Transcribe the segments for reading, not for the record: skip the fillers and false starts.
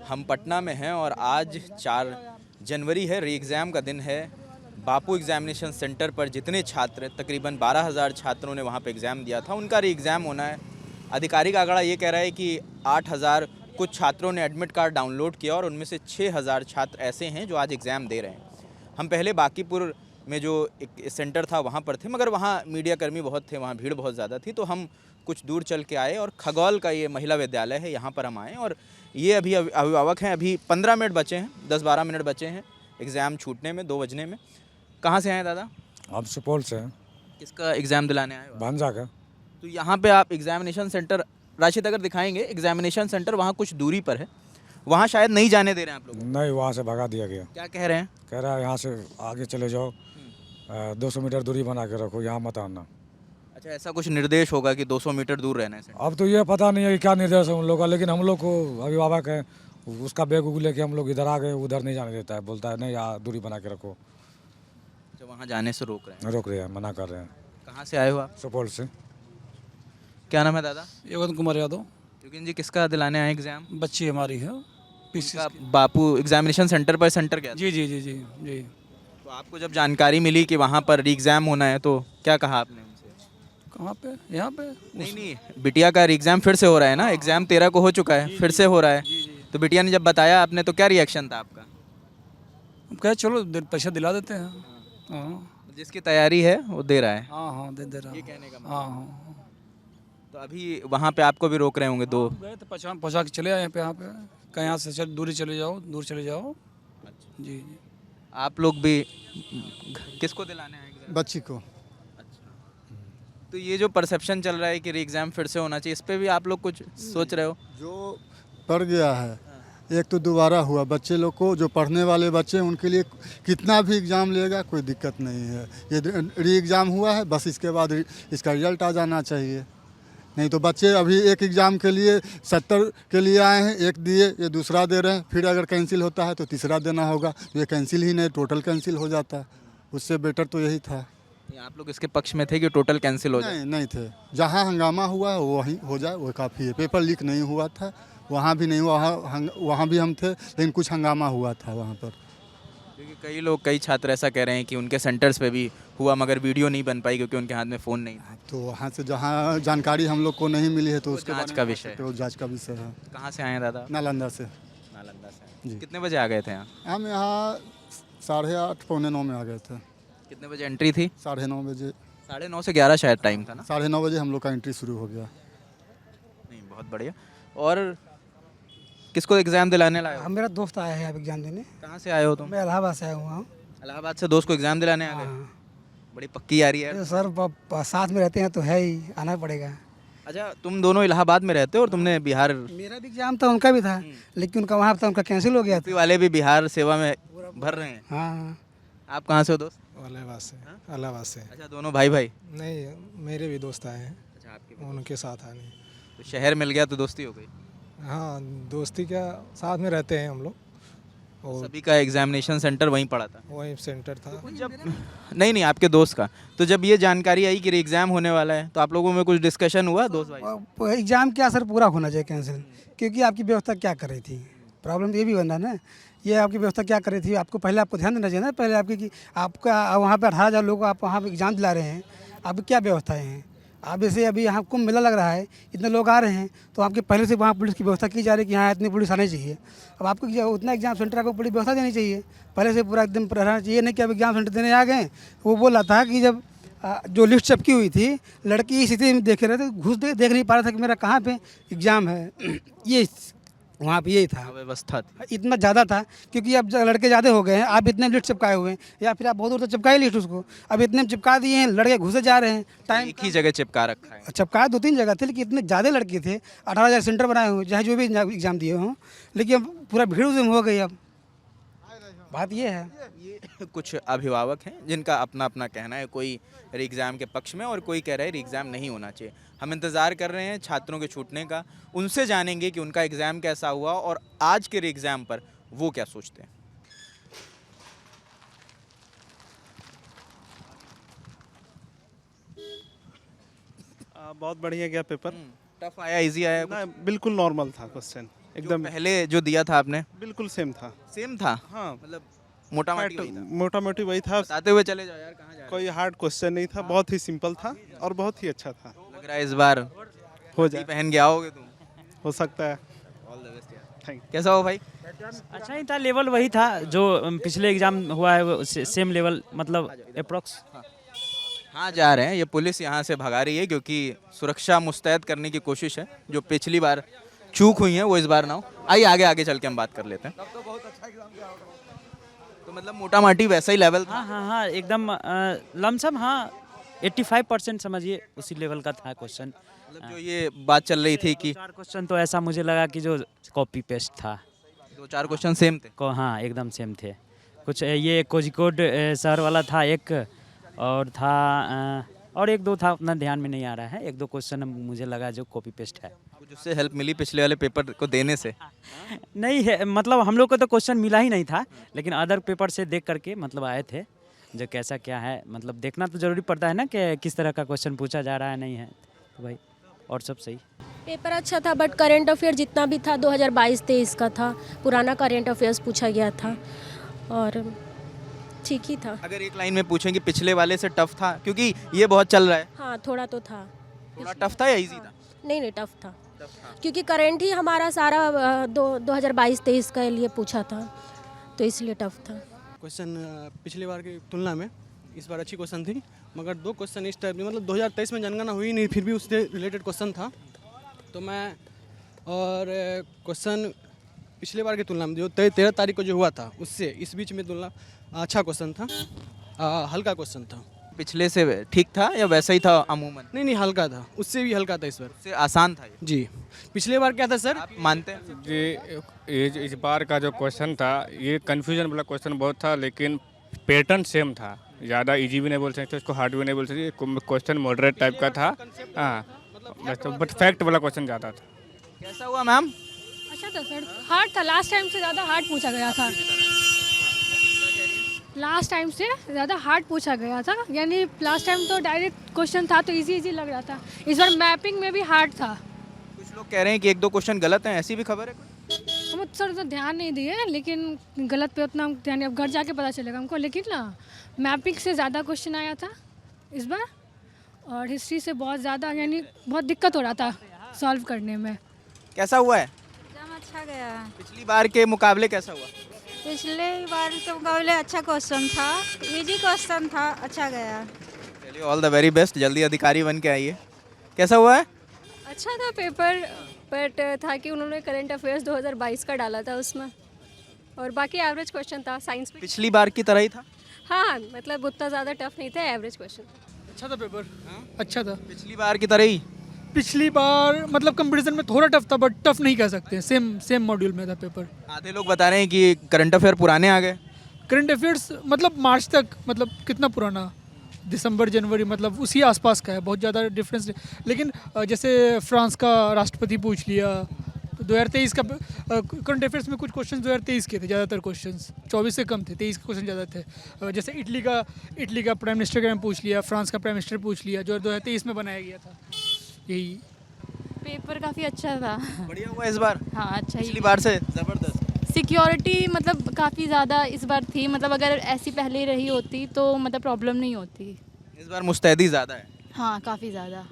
हम पटना में हैं और आज 4 जनवरी है, री एग्ज़ाम का दिन है। बापू एग्ज़ामिनेशन सेंटर पर जितने छात्र, तकरीबन 12,000 छात्रों ने वहाँ पे एग्ज़ाम दिया था, उनका री एग्ज़ाम होना है। आधिकारिक आंकड़ा ये कह रहा है कि 8,000 कुछ छात्रों ने एडमिट कार्ड डाउनलोड किया और उनमें से 6,000 छात्र ऐसे हैं जो आज एग्ज़ाम दे रहे हैं। हम पहले बांकीपुर में जो एक सेंटर था वहाँ पर थे, मगर वहाँ मीडिया कर्मी बहुत थे, वहाँ भीड़ बहुत ज़्यादा थी, तो हम कुछ दूर चल के आए और खगौल का ये महिला विद्यालय है, यहाँ पर हम आए। और ये अभी अभिभावक हैं, अभी 15 मिनट बचे हैं, 10-12 मिनट बचे हैं एग्ज़ाम छूटने में, 2 बजने में। कहाँ से आए दादा? आप सुपौल से हैं? किसका एग्ज़ाम दिलाने आए हो आप? भांजा का। तो यहाँ पे आप एग्ज़ामिनेशन सेंटर, राशिद अगर दिखाएंगे, एग्ज़ामिनेशन सेंटर वहाँ कुछ दूरी पर है, वहाँ शायद नहीं जाने दे रहे हैं आप लोग? नहीं, वहाँ से भगा दिया गया। क्या कह रहे हैं? कह रहा है यहाँ से आगे चले जाओ, 200 मीटर दूरी बना के रखो, यहाँ मत आना। अच्छा, ऐसा कुछ निर्देश होगा कि 200 मीटर दूर रहना है सेंटर? अब तो ये पता नहीं है कि क्या निर्देश है उन लोग का, लेकिन हम लोग को अभिभावक है, उसका बैग उग लेके हम लोग इधर आ गए, उधर नहीं जाने देता है, बोलता है नहीं यहाँ दूरी बना के रखो। अच्छा, वहाँ जाने से रोक रहे हैं? रोक रहे हैं, मना कर रहे हैं। कहाँ से आए हो आप? सुपौल से। क्या नाम है दादा? योगेंद्र कुमार यादव। योगिन जी, किसका दिलाने आए एग्ज़ाम? बच्ची हमारी है पीसी का बापू एग्ज़ामिनेशन सेंटर पर सेंटर क्या था? जी जी जी जी जी। तो आपको जब जानकारी मिली कि वहाँ पर री एग्ज़ाम होना है, तो क्या कहा आपने उनसे? कहाँ पे? यहाँ पे? नहीं, बिटिया का री एग्ज़ाम फिर से हो रहा है ना, एग्ज़ाम 13 को हो चुका है, फिर से हो रहा है। तो बिटिया ने जब बताया आपने, तो क्या रिएक्शन था आपका? हम कहे चलो पैसा दिला देते हैं। हाँ जिसकी तैयारी है वो दे रहा है, हाँ हाँ दे रहा ये हूँ। कहने का मतलब। हाँ हाँ। तो अभी वहाँ पे आपको भी रोक रहे होंगे दो? गए थे पहचान पहुँचा के चले आए यहाँ पे कहीं यहाँ से चल दूरी चले जाओ, दूर चले जाओ। जी जी। आप लोग भी किसको दिलाने आए एग्ज़ाम? बच्ची को। अच्छा, तो ये जो परसेप्शन चल रहा है कि री एग्ज़ाम फिर से होना चाहिए, इस पे भी आप लोग कुछ सोच रहे हो? जो पढ़ गया है, एक तो दोबारा हुआ, बच्चे लोग को जो पढ़ने वाले बच्चे हैं उनके लिए कितना भी एग्ज़ाम लेगा कोई दिक्कत नहीं है। ये री एग्ज़ाम हुआ है, बस इसके बाद इसका रिजल्ट आ जाना चाहिए। नहीं तो बच्चे अभी एक एग्ज़ाम के लिए 70 के लिए आए हैं, एक दिए, ये दूसरा दे रहे हैं, फिर अगर कैंसिल होता है तो तीसरा देना होगा। ये कैंसिल ही नहीं, टोटल कैंसिल हो जाता है। उससे बेटर तो यही था। ये आप लोग इसके पक्ष में थे कि टोटल कैंसिल हो जाए? नहीं थे, जहाँ हंगामा हुआ है वहीं हो जाए वो काफ़ी है। पेपर लीक नहीं हुआ था, वहाँ भी नहीं हुआ, वहाँ भी हम थे, लेकिन कुछ हंगामा हुआ था वहाँ पर। क्योंकि कई छात्र ऐसा कह रहे हैं कि उनके सेंटर्स पे भी हुआ, मगर वीडियो नहीं बन पाई क्योंकि उनके हाथ में फ़ोन नहीं था। तो वहाँ से जहाँ जानकारी हम लोग को नहीं मिली है तो उसके जांच बारे का में विषय है। तो जांच का विषय है। कहाँ से आए हैं दादा? नालंदा से। नालंदा से। जी। कितने बजे आ गए थे यहाँ? हम यहाँ 8:30 पौने 9 में आ गए थे। कितने बजे एंट्री थी? 9:30 बजे। 9:30 से 11 शायद टाइम था ना? 9:30 बजे हम लोग का एंट्री शुरू हो गया। नहीं, बहुत बढ़िया। और किसको एग्ज़ाम दिलाने लाए हो? मेरा दोस्त आया है अब एग्जाम देने। कहाँ से आए हो तुम? मैं इलाहाबाद से आया हुआ हूँ। इलाहाबाद से दोस्त को एग्ज़ाम दिलाने आ गए? हाँ। बड़ी पक्की यारी है। तो सर साथ में रहते हैं तो है ही, आना पड़ेगा। अच्छा, तुम दोनों इलाहाबाद में रहते हो और तुमने बिहार, मेरा भी एग्जाम था, उनका भी था, लेकिन उनका वहाँ था, उनका कैंसिल हो गया यूपी था। वाले भी बिहार सेवा में भर रहे हैं। हाँ। आप कहाँ से हो दोस्त? इलाहाबाद से। इलाहाबाद से। अच्छा, दोनों भाई भाई? नहीं, मेरे भी दोस्त आए हैं। अच्छा, आपके भी। उनके साथ आने। तो शहर मिल गया तो दोस्ती हो गई। हाँ, दोस्ती क्या, साथ में रहते हैं हम लोग। और सभी का एग्जामिनेशन सेंटर वहीं पड़ा था? वही सेंटर था। जब नहीं, आपके दोस्त का, तो जब ये जानकारी आई कि एग्ज़ाम होने वाला है, तो आप लोगों में कुछ डिस्कशन हुआ दोस्त भाई? एग्जाम क्या सर पूरा होना चाहिए कैंसिल, क्योंकि आपकी व्यवस्था क्या कर रही थी। प्रॉब्लम तो ये भी बनना ना, ये आपकी व्यवस्था क्या कर रही थी, आपको पहले आपको ध्यान देना चाहिए ना। पहले आपकी कि आपका वहाँ पे 18,000 लोग आप वहाँ पे एग्जाम दिला रहे हैं, आपकी क्या व्यवस्थाएँ हैं। आप जैसे अभी यहाँ कुंभ मेला लग रहा है, इतने लोग आ रहे हैं, तो आपके पहले से वहाँ पुलिस की व्यवस्था की जा रही है कि यहाँ इतनी पुलिस आनी चाहिए। अब आपको उतना एग्जाम सेंटर आपको पूरी व्यवस्था देनी चाहिए, पहले से पूरा एकदम रहना चाहिए। नहीं कि अब एग्जाम सेंटर देने आ गए। वो बोला था कि जब जो लिस्ट चिपकी हुई थी, लड़की इस स्थिति में देख रहे थे, घुस देख नहीं पा रहा था कि मेरा कहाँ पे एग्ज़ाम है। ये वहाँ पे यही था, व्यवस्था थी। इतना ज़्यादा था क्योंकि अब लड़के ज़्यादा हो गए हैं। आप इतने लिस्ट चिपकाए हुए हैं, या फिर आप बहुत दूर तक चिपकाए लिस्ट उसको, अब इतने में चिपका दिए हैं, लड़के घुसे जा रहे हैं। टाइम एक ही जगह चिपका रखा है। चिपकाए 2-3 जगह थे, लेकिन इतने ज़्यादा लड़के थे, 18,000 सेंटर बनाए हुए, चाहे जो भी एग्ज़ाम दिए हों, लेकिन अब पूरा भीड़ उस हो गई। अब बात ये है, ये कुछ अभिभावक हैं जिनका अपना अपना कहना है, कोई री एग्ज़ाम के पक्ष में और कोई कह रहा है री एग्ज़ाम नहीं होना चाहिए। हम इंतज़ार कर रहे हैं छात्रों के छूटने का, उनसे जानेंगे कि उनका एग्ज़ाम कैसा हुआ और आज के री एग्ज़ाम पर वो क्या सोचते हैं। बहुत बढ़िया गया पेपर। टफ आया, इजी आया? ना, बिल्कुल नॉर्मल था क्वेश्चन। एकदम पहले जो दिया था आपने बिल्कुल सेम था। सेम था, हाँ, मतलब मोटा मोटी वही था। मोटा मोटी वही था। बताते हुए चले जाओ यार, कहाँ जा रहे कोई हार्ड क्वेश्चन नहीं था, बहुत ही सिंपल था और बहुत ही अच्छा था। हो? लग रहा है इस बार हो ये जाए, पहन के आओगे तुम। हो सकता है। ऑल द बेस्ट यार। थैंक कैसा हो भाई? अच्छा ही था, लेवल वही था जो पिछले एग्जाम हुआ है, वो सेम लेवल, मतलब अप्रोक्स। हाँ जा रहे हैं, ये पुलिस यहाँ से भगा रही है क्योंकि सुरक्षा मुस्तैद करने की कोशिश है। जो पिछली बार चूक हुई है वो इस बार ना हो। आइए आगे आगे चल के हम बात कर लेते हैं। तो मतलब मोटा माटी वैसा ही लेवल था। हाँ हाँ हाँ, एकदम लमसम, हाँ 85% समझिए उसी लेवल का था क्वेश्चन। मतलब जो ये बात चल रही थी कि 4 क्वेश्चन तो ऐसा मुझे लगा कि जो कॉपी पेस्ट था। 2-4 क्वेश्चन सेम थे। हाँ एकदम सेम थे। कुछ ये कोझिकोड शहर वाला था एक, और था और एक दो था, उतना ध्यान में नहीं आ रहा है। 1-2 क्वेश्चन मुझे लगा जो कॉपी पेस्ट है। कुछ उससे हेल्प मिली पिछले वाले पेपर को देने से? नहीं है, मतलब हम लोग को तो क्वेश्चन मिला ही नहीं था, लेकिन अदर पेपर से देख करके मतलब आए थे जो कैसा क्या है। मतलब देखना तो ज़रूरी पड़ता है ना कि किस तरह का क्वेश्चन पूछा जा रहा है, नहीं है तो भाई। और सब सही। पेपर अच्छा था, बट करंट अफेयर जितना भी था 2022-23 का था। पुराना करंट अफेयर्स पूछा गया था और ठीक ही था। अगर एक लाइन में पूछेंगे पिछले वाले से टफ था, क्योंकि ये बहुत चल रहा है। हाँ थोड़ा तो था। थोड़ा टफ था या इजी था? नहीं टफ था, क्योंकि करंट ही हमारा सारा 2022-23 के लिए पूछा था, तो इसलिए टफ था। क्वेश्चन पिछली बार की तुलना में इस बार अच्छी क्वेश्चन थी, मगर 2 क्वेश्चन इस टाइप के, मतलब 2023 में जनगणना हुई नहीं, फिर भी उससे रिलेटेड क्वेश्चन था। तो मैं और क्वेश्चन पिछले बार की तुलना में जो 13 तारीख को जो हुआ था उससे इस बीच में तुलना अच्छा क्वेश्चन था, हल्का क्वेश्चन था। पिछले से ठीक था या वैसा ही था अमूमन? नहीं हल्का था, उससे भी हल्का था इस बार। उससे आसान था ये? जी, पिछले बार क्या था सर? आप मानते हैं? ये इस बार का जो क्वेश्चन था, ये कन्फ्यूजन वाला क्वेश्चन बहुत था, लेकिन पैटर्न सेम था। ज़्यादा इजी भी नहीं बोल सकते, उसको हार्ड भी नहीं बोल सकते। क्वेश्चन मॉडरेट टाइप का था, हाँ, बट फैक्ट वाला क्वेश्चन ज़्यादा था। कैसा हुआ मैम? अच्छा था सर, हार्ड था, लास्ट टाइम से ज़्यादा हार्ड पूछा गया था। लास्ट टाइम से ज़्यादा हार्ड पूछा गया था, यानी लास्ट टाइम तो डायरेक्ट क्वेश्चन था तो इजी लग रहा था। इस बार मैपिंग में भी हार्ड था। कुछ लोग कह रहे हैं कि 1-2 क्वेश्चन गलत हैं, ऐसी भी खबर है कोई? हम सर तो ध्यान नहीं दिए, लेकिन गलत पे उतना ध्यान, अब घर जाके पता चलेगा हमको। लेकिन ना मैपिंग से ज़्यादा क्वेश्चन आया था इस बार, और हिस्ट्री से बहुत ज़्यादा, यानी बहुत दिक्कत हो रहा था सॉल्व करने में। कैसा हुआ है? एग्जाम अच्छा गया। पिछली बार के मुकाबले कैसा हुआ? पिछले बार के मुकाबले अच्छा क्वेश्चन था, इजी क्वेश्चन था, अच्छा गया। चलिए ऑल द वेरी बेस्ट, जल्दी अधिकारी बन के आइए। कैसा हुआ है? अच्छा था पेपर, बट था कि उन्होंने करंट अफेयर्स 2022 का डाला था उसमें, और बाकी एवरेज क्वेश्चन था। साइंस भी पिछली बार की तरह ही था? हाँ, मतलब उतना ज़्यादा टफ नहीं था, एवरेज क्वेश्चन था। अच्छा था पेपर, अच्छा था। पिछली बार की तरह ही? पिछली बार मतलब कंपटीशन में थोड़ा टफ था, बट टफ नहीं कह सकते, सेम मॉड्यूल में था पेपर। आधे लोग बता रहे हैं कि करंट अफेयर पुराने आ गए। करंट अफेयर्स मतलब मार्च तक, मतलब कितना पुराना, दिसंबर जनवरी, मतलब उसी आसपास का है, बहुत ज़्यादा डिफरेंस। लेकिन जैसे फ्रांस का राष्ट्रपति पूछ लिया, तो 2023 का करंट अफेयर्स में कुछ क्वेश्चन 2023 के थे, ज़्यादातर क्वेश्चंस 24 से कम थे, 23 के क्वेश्चन ज़्यादा थे। जैसे इटली का प्राइम मिनिस्टर का पूछ लिया, फ्रांस का प्राइम मिनिस्टर पूछ लिया, जो 2023 में बनाया गया था। यही पेपर काफ़ी अच्छा था। बढ़िया हुआ इस बार? हाँ अच्छा ही। पिछली बार से ज़बरदस्त। सिक्योरिटी मतलब काफ़ी ज़्यादा इस बार थी, मतलब अगर ऐसी पहले रही होती तो मतलब प्रॉब्लम नहीं होती। इस बार मुस्तैदी ज़्यादा है। हाँ काफ़ी ज़्यादा,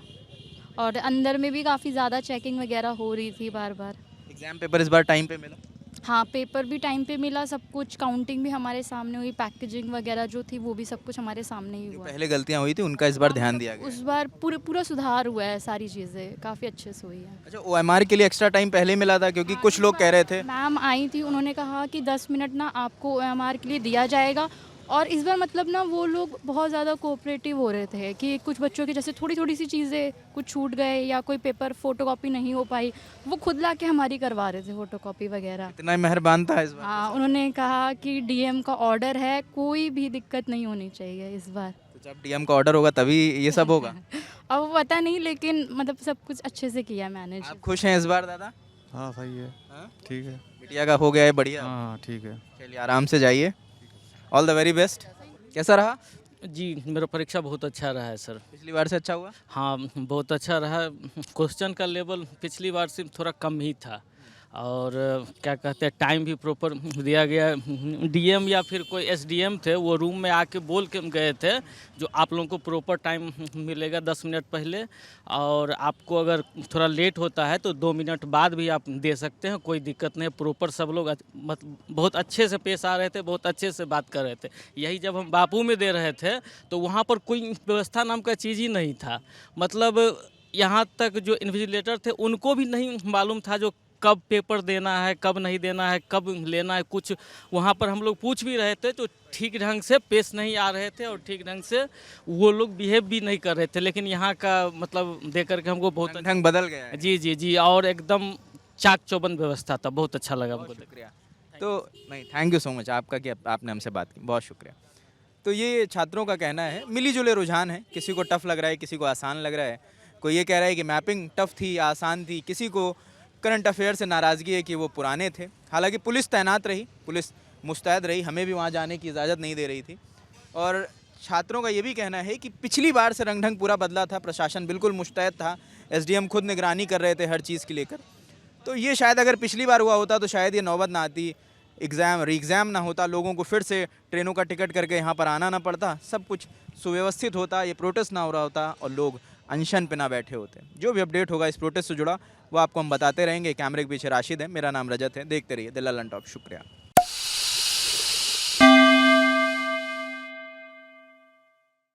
और अंदर में भी काफ़ी ज़्यादा चेकिंग वगैरह हो रही थी बार बार। एग्जाम पेपर इस बार टाइम पे मिला? हाँ पेपर भी टाइम पे मिला, सब कुछ काउंटिंग भी हमारे सामने हुई, पैकेजिंग वगैरह जो थी वो भी सब कुछ हमारे सामने ही हुआ। पहले गलतियाँ हुई थी उनका इस बार ध्यान दिया गया। उस बार पूरा सुधार हुआ है, सारी चीज़ें काफ़ी अच्छे से हुई है। अच्छा, OMR के लिए एक्स्ट्रा टाइम पहले ही मिला था? क्योंकि कुछ लोग कह रहे थे। मैम आई थी, उन्होंने कहा कि 10 मिनट ना आपको OMR के लिए दिया जाएगा, और इस बार मतलब ना वो लोग बहुत ज़्यादा कोऑपरेटिव हो रहे थे कि कुछ बच्चों की जैसे थोड़ी सी चीज़ें कुछ छूट गए या कोई पेपर फोटोकॉपी नहीं हो पाई, वो खुद ला के हमारी करवा रहे थे फोटोकॉपी वगैरह। इतना मेहरबान था इस बार? हाँ, उन्होंने कहा कि DM का ऑर्डर है, कोई भी दिक्कत नहीं होनी चाहिए इस बार। तो जब DM का ऑर्डर होगा तभी ये सब होगा? अब पता नहीं, लेकिन मतलब सब कुछ अच्छे से किया मैनेज। आप खुश हैं इस बार दादा? हाँ सही है, ठीक है। बिटिया का हो गया है बढ़िया? हाँ ठीक है। चलिए आराम से जाइए, ऑल द वेरी बेस्ट। कैसा रहा? जी मेरा परीक्षा बहुत अच्छा रहा है सर। पिछली बार से अच्छा हुआ? हाँ बहुत अच्छा रहा। क्वेश्चन का लेवल पिछली बार से थोड़ा कम ही था, और क्या कहते हैं टाइम भी प्रॉपर दिया गया। डीएम या फिर कोई एसडीएम थे वो रूम में आके बोल के गए थे जो आप लोगों को प्रॉपर टाइम मिलेगा 10 मिनट पहले, और आपको अगर थोड़ा लेट होता है तो 2 मिनट बाद भी आप दे सकते हैं, कोई दिक्कत नहीं। प्रॉपर सब लोग बहुत अच्छे से पेश आ रहे थे, बहुत अच्छे से बात कर रहे थे। यही जब हम बापू में दे रहे थे तो वहाँ पर कोई व्यवस्था नाम का चीज़ ही नहीं था। मतलब यहाँ तक जो इन्विजिलेटर थे उनको भी नहीं मालूम था जो कब पेपर देना है, कब नहीं देना है, कब लेना है। कुछ वहाँ पर हम लोग पूछ भी रहे थे तो ठीक ढंग से पेश नहीं आ रहे थे और ठीक ढंग से वो लोग बिहेव भी नहीं कर रहे थे। लेकिन यहाँ का मतलब देख करके हमको बहुत ढंग बदल गया है। जी जी जी, और एकदम चाक चौबंद व्यवस्था था, बहुत अच्छा लगा हमको। शुक्रिया। तो नहीं, थैंक यू सो मच आपका कि आपने हमसे बात की, बहुत शुक्रिया। तो ये छात्रों का कहना है, मिली जुले रुझान है, किसी को टफ लग रहा है, किसी को आसान लग रहा है। कोई ये कह रहा है कि मैपिंग टफ थी, आसान थी, किसी को करंट अफेयर से नाराज़गी है कि वो पुराने थे। हालांकि पुलिस तैनात रही, पुलिस मुस्तैद रही, हमें भी वहाँ जाने की इजाज़त नहीं दे रही थी। और छात्रों का ये भी कहना है कि पिछली बार से रंग ढंग पूरा बदला था, प्रशासन बिल्कुल मुस्तैद था, एसडीएम खुद निगरानी कर रहे थे हर चीज़ की लेकर। तो ये शायद अगर पिछली बार हुआ होता तो शायद ये नौबत ना आती, री एग्ज़ाम ना होता, लोगों को फिर से ट्रेनों का टिकट करके यहाँ पर आना ना पड़ता, सब कुछ सुव्यवस्थित होता, ये प्रोटेस्ट ना हो रहा होता और लोग अनशन पे ना बैठे होते। जो भी अपडेट होगा इस प्रोटेस्ट से जुड़ा वो आपको हम बताते रहेंगे। कैमरे के पीछे राशिद है, मेरा नाम रजत है। देखते रहिए द ललन टॉप। शुक्रिया।